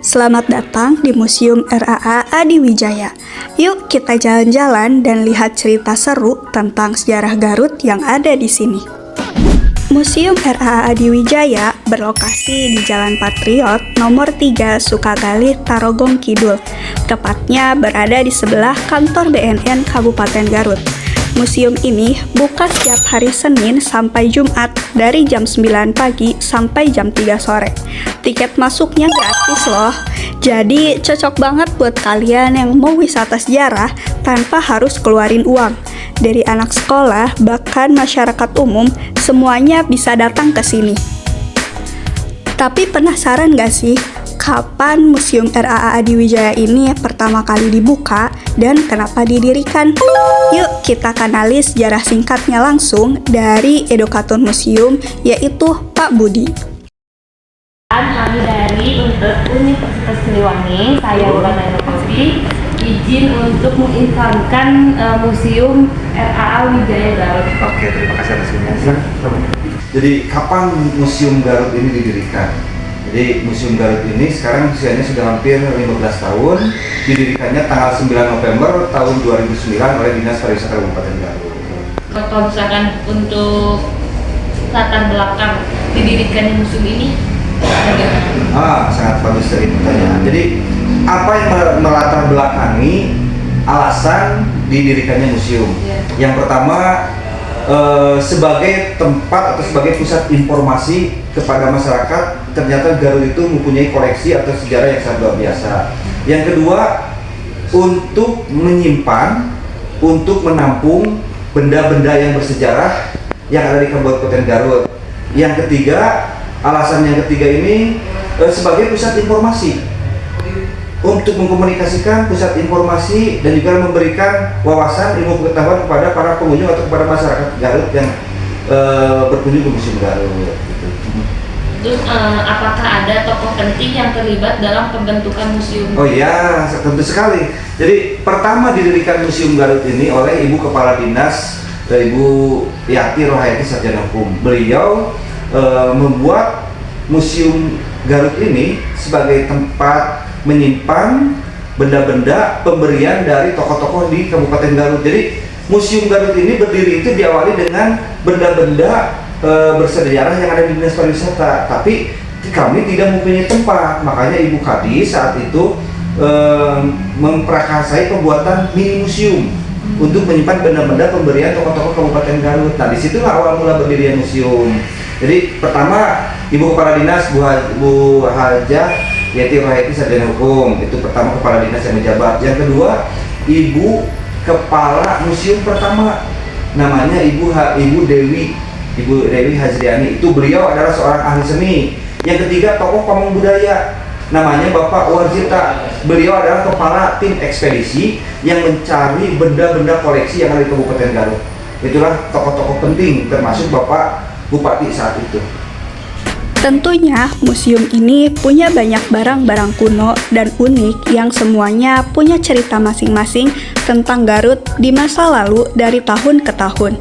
Selamat datang di Museum RAA Adiwijaya. Yuk kita jalan-jalan dan lihat cerita seru tentang sejarah Garut yang ada di sini. Museum RAA Adiwijaya berlokasi di Jalan Patriot nomor 3 Sukagali, Tarogong Kidul. Tepatnya berada di sebelah kantor BNN Kabupaten Garut. Museum ini buka setiap hari Senin sampai Jumat dari jam 9 pagi sampai jam 3 sore. Tiket masuknya gratis loh. Jadi cocok banget buat kalian yang mau wisata sejarah tanpa harus keluarin uang. Dari anak sekolah bahkan masyarakat umum semuanya bisa datang ke sini. Tapi penasaran gak sih kapan Museum RAA Adiwijaya ini pertama kali dibuka dan kenapa didirikan? Yuk kita kenali sejarah singkatnya langsung dari Edukator Museum, yaitu Pak Budi. Kami dari Universitas Siliwangi, saya Bukan Budi, izin untuk menginfokan Museum RAA Wijaya Garut. Oke, terima kasih atas informasinya. Jadi kapan Museum Garut ini didirikan? Jadi Museum Garut ini sekarang usianya sudah hampir 15 tahun. Didirikannya tanggal 9 November tahun 2009 oleh Dinas Pariwisata Kabupaten Garut. Kalau misalkan untuk latar belakang didirikannya museum ini, sangat bagus dari pertanyaan. Jadi apa yang melatar belakangi alasan didirikannya museum? Yang pertama, sebagai tempat atau sebagai pusat informasi kepada masyarakat, ternyata Garut itu mempunyai koleksi atau sejarah yang sangat luar biasa. Yang kedua, untuk menyimpan, untuk menampung benda-benda yang bersejarah yang ada di Kabupaten Garut. Yang ketiga, alasan yang ketiga ini sebagai pusat informasi, untuk mengkomunikasikan pusat informasi dan juga memberikan wawasan ilmu pengetahuan kepada para pengunjung atau kepada masyarakat Garut yang berkunjung ke Museum Garut. Terus apakah ada tokoh penting yang terlibat dalam pembentukan museum? Oh iya, tentu sekali. Jadi pertama didirikan Museum Garut ini oleh Ibu Kepala Dinas, Ibu Yati Rohayati Sarjana Hukum. Beliau membuat Museum Garut ini sebagai tempat menyimpan benda-benda pemberian dari tokoh-tokoh di Kabupaten Garut. Jadi Museum Garut ini berdiri itu diawali dengan benda-benda bersejarah yang ada di Dinas Pariwisata, tapi kami tidak mempunyai tempat. Makanya Ibu Kadis saat itu memprakarsai pembuatan mini museum untuk menyimpan benda-benda pemberian tokoh-tokoh Kabupaten Garut. Nah, disitulah awal mula berdirinya museum. Jadi pertama Ibu Kepala Dinas Bu Hajah Yati Rohayati Sarjana Hukum, itu pertama Kepala Dinas yang menjabat. Yang kedua, Ibu Kepala Museum pertama namanya Ibu Dewi Hazriani, itu beliau adalah seorang ahli seni. Yang ketiga, tokoh pamong budaya namanya Bapak Warjita, beliau adalah kepala tim ekspedisi yang mencari benda-benda koleksi yang ada di Kabupaten Garut. Itulah tokoh-tokoh penting, termasuk Bapak Bupati saat itu. Tentunya museum ini punya banyak barang-barang kuno dan unik yang semuanya punya cerita masing-masing tentang Garut di masa lalu dari tahun ke tahun.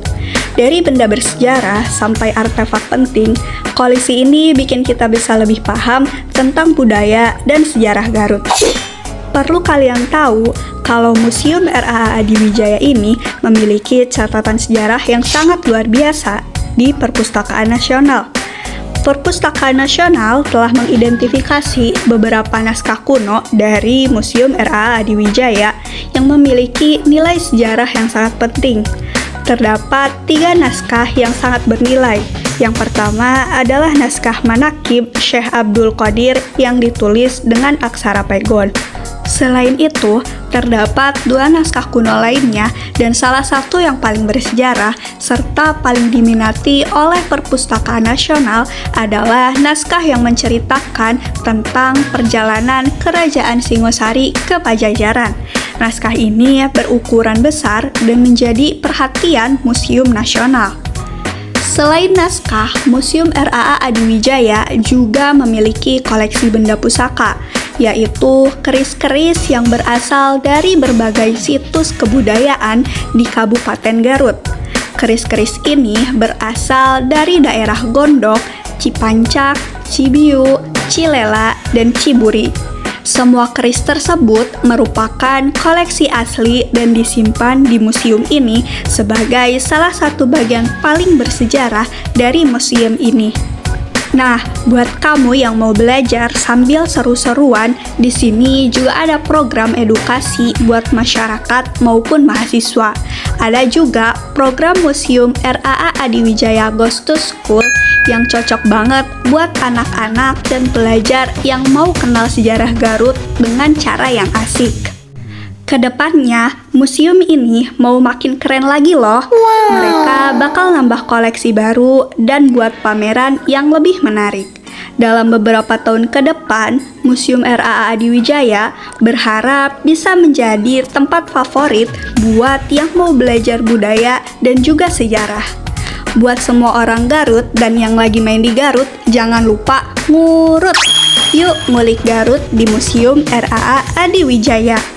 Dari benda bersejarah sampai artefak penting, koleksi ini bikin kita bisa lebih paham tentang budaya dan sejarah Garut. Perlu kalian tahu kalau Museum RAA Adiwijaya ini memiliki catatan sejarah yang sangat luar biasa di Perpustakaan Nasional. Perpustakaan Nasional telah mengidentifikasi beberapa naskah kuno dari Museum RAA Adiwijaya yang memiliki nilai sejarah yang sangat penting. Terdapat 3 naskah yang sangat bernilai. Yang pertama adalah naskah Manaqib Syekh Abdul Qadir yang ditulis dengan aksara Pegon. Selain itu, terdapat 2 naskah kuno lainnya dan salah satu yang paling bersejarah serta paling diminati oleh Perpustakaan Nasional adalah naskah yang menceritakan tentang perjalanan Kerajaan Singosari ke Pajajaran. Naskah ini berukuran besar dan menjadi perhatian Museum Nasional. Selain naskah, Museum RAA Adiwijaya juga memiliki koleksi benda pusaka, yaitu keris-keris yang berasal dari berbagai situs kebudayaan di Kabupaten Garut. Keris-keris ini berasal dari daerah Gondok, Cipancak, Cibiu, Cilela, dan Ciburi. Semua keris tersebut merupakan koleksi asli dan disimpan di museum ini sebagai salah satu bagian paling bersejarah dari museum ini. Nah, buat kamu yang mau belajar sambil seru-seruan, di sini juga ada program edukasi buat masyarakat maupun mahasiswa. Ada juga program Museum RAA Adiwijaya Ghost to School yang cocok banget buat anak-anak dan pelajar yang mau kenal sejarah Garut dengan cara yang asik. Kedepannya, museum ini mau makin keren lagi loh. Mereka bakal nambah koleksi baru dan buat pameran yang lebih menarik. Dalam beberapa tahun ke depan, Museum RAA Adiwijaya berharap bisa menjadi tempat favorit buat yang mau belajar budaya dan juga sejarah. Buat semua orang Garut dan yang lagi main di Garut, jangan lupa ngurut. Yuk ngulik Garut di Museum RAA Adiwijaya.